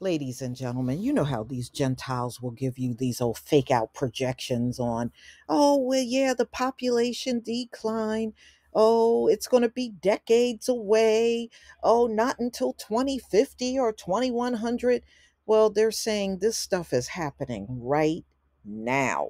Ladies and gentlemen, you know how these Gentiles will give you these old fake out projections on, oh, well, yeah, the population decline. Oh, it's going to be decades away. Oh, not until 2050 or 2100. Well, they're saying this stuff is happening right now.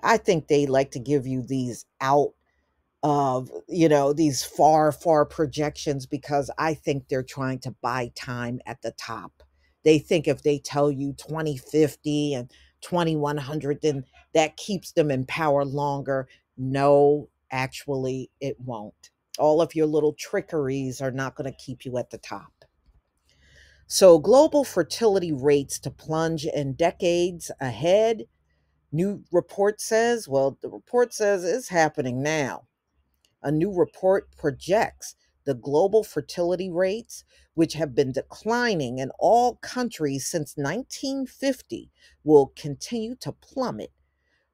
I think they like to give you these out of these far projections because I think they're trying to buy time at the top. They think if they tell you 2050 and 2100, then that keeps them in power longer. No, actually it won't. All of your little trickeries are not going to keep you at the top. So global fertility rates to plunge in decades ahead. New report says, well, the report says it's happening now. A new report projects the global fertility rates, which have been declining in all countries since 1950, will continue to plummet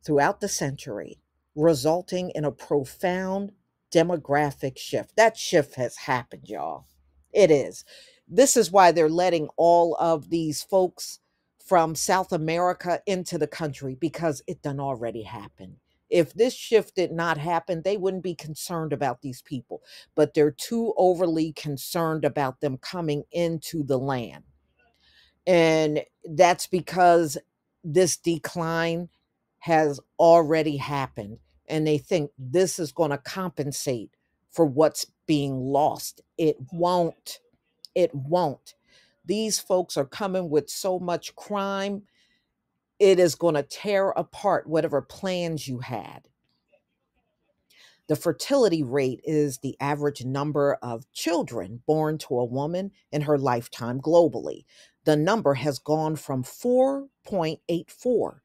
throughout the century, resulting in a profound demographic shift. That shift has happened, y'all. It is. This is why they're letting all of these folks from South America into the country because it done already happened. If this shift did not happen, they wouldn't be concerned about these people, but they're too overly concerned about them coming into the land. And that's because this decline has already happened. And they think this is going to compensate for what's being lost. It won't. It won't. These folks are coming with so much crime, it is going to tear apart whatever plans you had. The fertility rate is the average number of children born to a woman in her lifetime globally. The number has gone from 4.84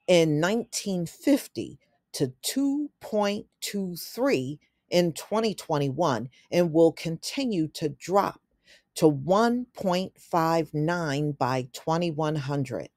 in 1950 to 2.23 in 2021 and will continue to drop to 1.59 by 2100.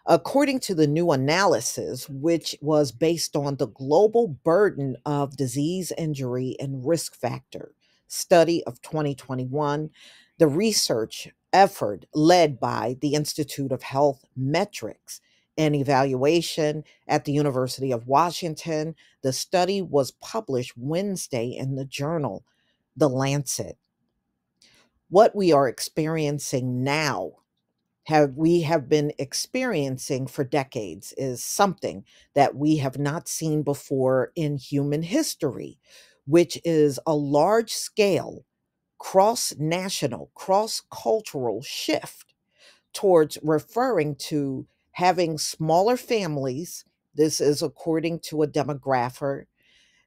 According to the new analysis, which was based on the global burden of disease, injury, and risk factor study of 2021, the research effort led by the Institute of Health Metrics and Evaluation at the University of Washington, the study was published Wednesday in the journal The Lancet. What we are experiencing now have been experiencing for decades is something that we have not seen before in human history, which is a large scale, cross national, cross cultural shift towards referring to having smaller families. This is according to a demographer.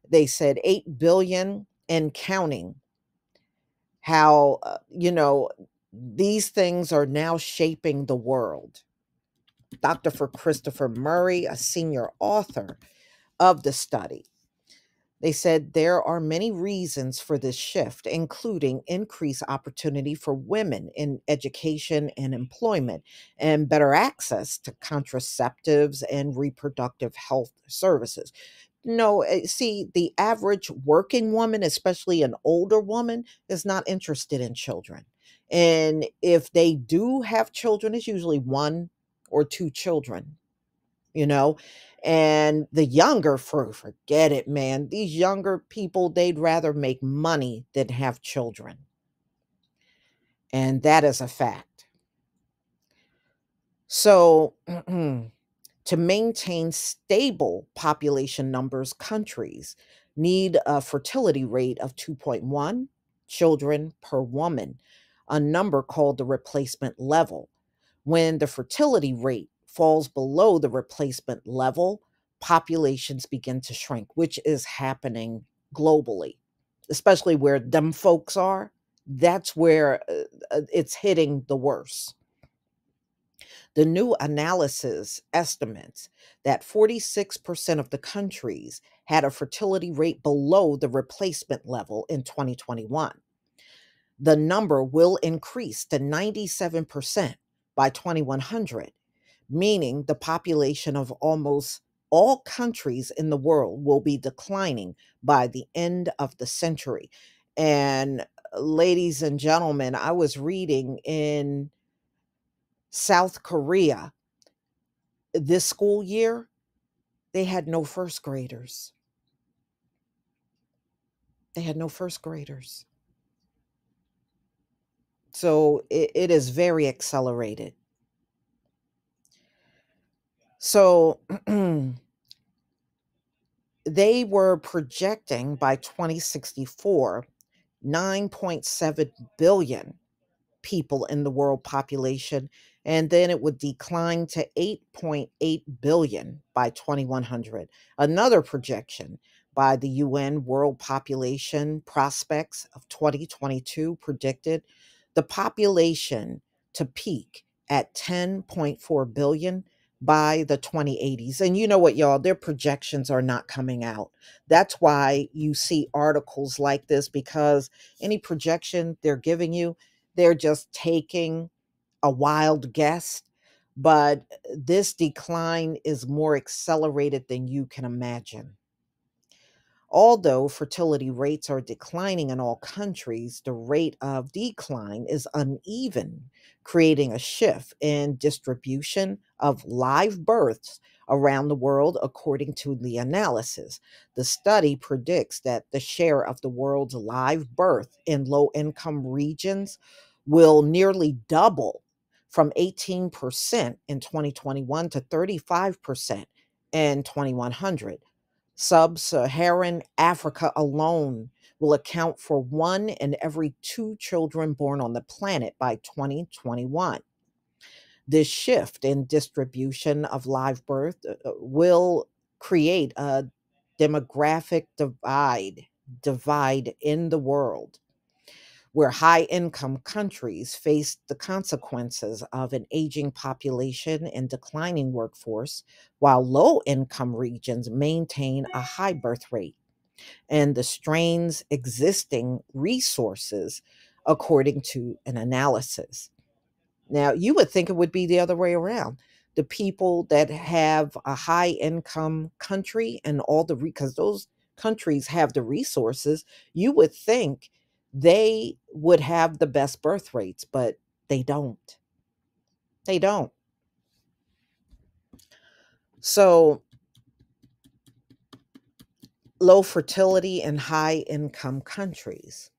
They said 8 billion and counting. How, these things are now shaping the world. Dr. For Christopher Murray, a senior author of the study. They said there are many reasons for this shift, including increased opportunity for women in education and employment, and better access to contraceptives and reproductive health services. No, see, the average working woman, especially an older woman, is not interested in children. And if they do have children, it's usually one or two children, you know. And the younger, forget it, man. These younger people, they'd rather make money than have children. And that is a fact. So, to maintain stable population numbers, countries need a fertility rate of 2.1 children per woman, a number called the replacement level. When the fertility rate falls below the replacement level, populations begin to shrink, which is happening globally, especially where them folks are. That's where it's hitting the worst. The new analysis estimates that 46% of the countries had a fertility rate below the replacement level in 2021. The number will increase to 97% by 2100, meaning the population of almost all countries in the world will be declining by the end of the century. And ladies and gentlemen, I was reading in South Korea, this school year, they had no first graders. They had no first graders. So it is very accelerated. So they were projecting by 2064 9.7 billion people in the world population, and then it would decline to 8.8 billion by 2100. Another projection by the UN World Population Prospects of 2022 predicted the population to peak at 10.4 billion by the 2080s. And you know what, y'all, their projections are not coming out. That's why you see articles like this, because any projection they're giving you, they're just taking a wild guess, but this decline is more accelerated than you can imagine. Although fertility rates are declining in all countries, the rate of decline is uneven, creating a shift in distribution of live births around the world, according to the analysis. The study predicts that the share of the world's live birth in low income regions will nearly double from 18% in 2021 to 35% in 2100. Sub Saharan Africa alone will account for one in every two children born on the planet by 2021. This shift in distribution of live birth will create a demographic divide in the world, where high income countries face the consequences of an aging population and declining workforce, while low income regions maintain a high birth rate and the strains existing resources, according to an analysis. Now, you would think it would be the other way around. The people that have a high income country and all the, because those countries have the resources, you would think they would have the best birth rates, but they don't. They don't. So, low fertility in high income countries.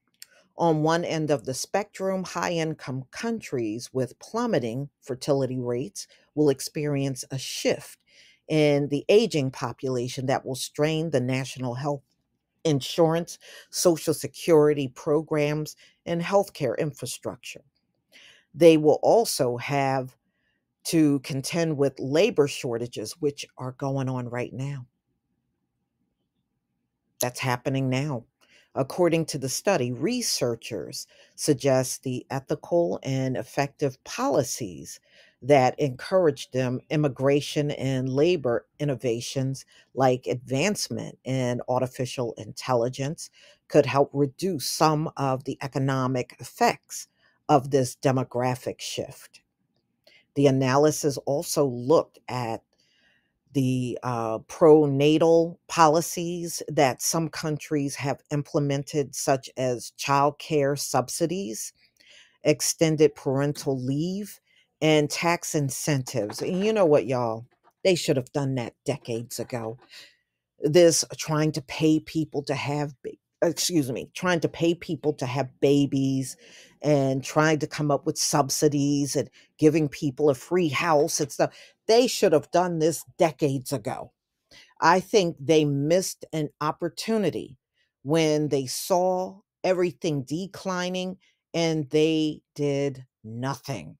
On one end of the spectrum, high income countries with plummeting fertility rates will experience a shift in the aging population that will strain the national health insurance, social security programs, and healthcare infrastructure. They will also have to contend with labor shortages, which are going on right now. That's happening now. According to the study, researchers suggest the ethical and effective policies that encourage them immigration and labor innovations like advancement in artificial intelligence could help reduce some of the economic effects of this demographic shift. The analysis also looked at the pronatal policies that some countries have implemented, such as child care subsidies, extended parental leave, and tax incentives. And you know what, y'all? They should have done that decades ago. This trying to pay people to have, trying to pay people to have babies and trying to come up with subsidies and giving people a free house and stuff. They should have done this decades ago. I think they missed an opportunity when they saw everything declining and they did nothing.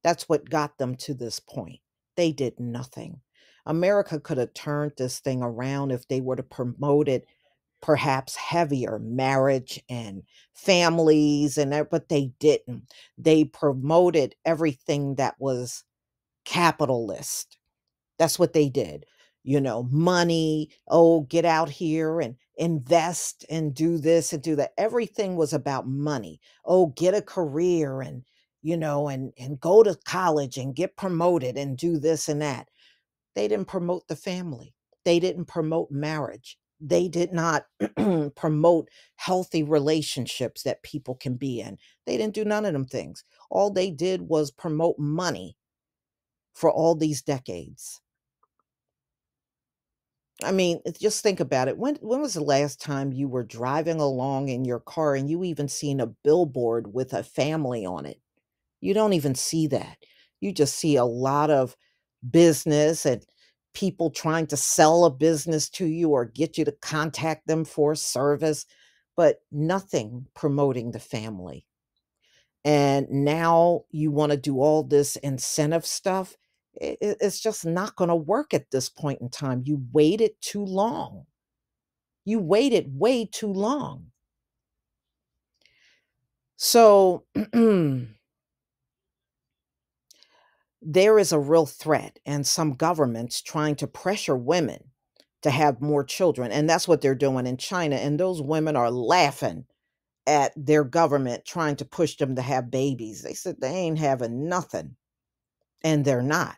That's what got them to this point. They did nothing. America could have turned this thing around if they were to promote it perhaps heavier, marriage and families and that, but they didn't. They promoted everything that was capitalist. That's what they did. Money, oh, get out here and invest and do this and do that. Everything was about money. Oh, get a career and and go to college and get promoted and do this and that. They didn't promote the family. They didn't promote marriage. They did not promote healthy relationships that people can be in. They didn't do none of them things. All they did was promote money for all these decades. I mean, just think about it. When was the last time you were driving along in your car and you even seen a billboard with a family on it? You don't even see that. You just see a lot of business and people trying to sell a business to you or get you to contact them for a service, but nothing promoting the family. And now you want to do all this incentive stuff. It's just not going to work at this point in time. You waited too long. You waited way too long. So there is a real threat, and some governments trying to pressure women to have more children. And that's what they're doing in China. And those women are laughing at their government trying to push them to have babies. They said they ain't having nothing, and they're not.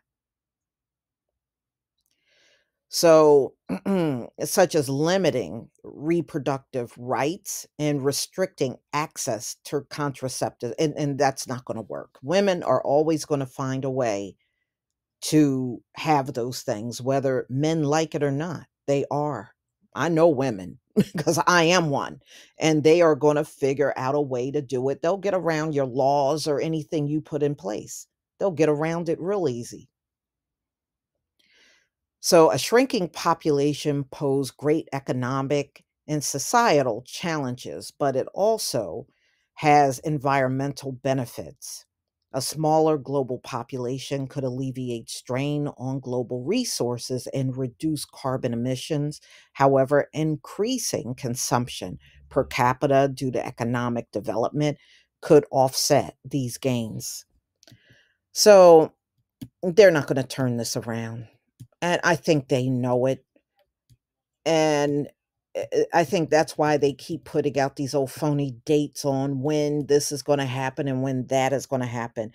So, such as limiting reproductive rights and restricting access to contraceptives. And that's not going to work. Women are always going to find a way to have those things, whether men like it or not. They are. I know women because I am one, and they are going to figure out a way to do it. They'll get around your laws or anything you put in place. They'll get around it real easy. So, a shrinking population pose great economic and societal challenges, but it also has environmental benefits. A smaller global population could alleviate strain on global resources and reduce carbon emissions. However, increasing consumption per capita due to economic development could offset these gains. So, they're not going to turn this around. And I think they know it. And I think that's why they keep putting out these old phony dates on when this is going to happen and when that is going to happen.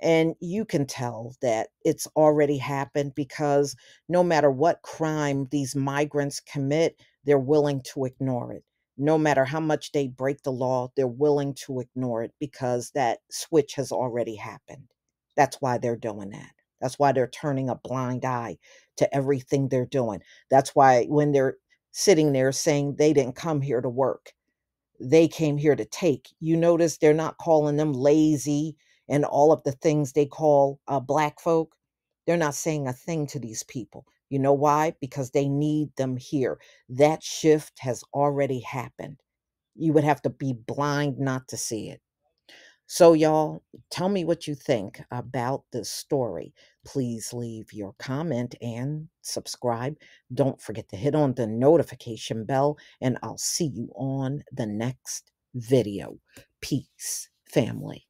And you can tell that it's already happened because no matter what crime these migrants commit, they're willing to ignore it. No matter how much they break the law, they're willing to ignore it because that switch has already happened. That's why they're doing that. That's why they're turning a blind eye to everything they're doing. That's why when they're sitting there saying they didn't come here to work, they came here to take. You notice they're not calling them lazy and all of the things they call black folk. They're not saying a thing to these people. You know why? Because they need them here. That shift has already happened. You would have to be blind not to see it. So, y'all, tell me what you think about this story. Please leave your comment and subscribe. Don't forget to hit on the notification bell, and I'll see you on the next video. Peace, family.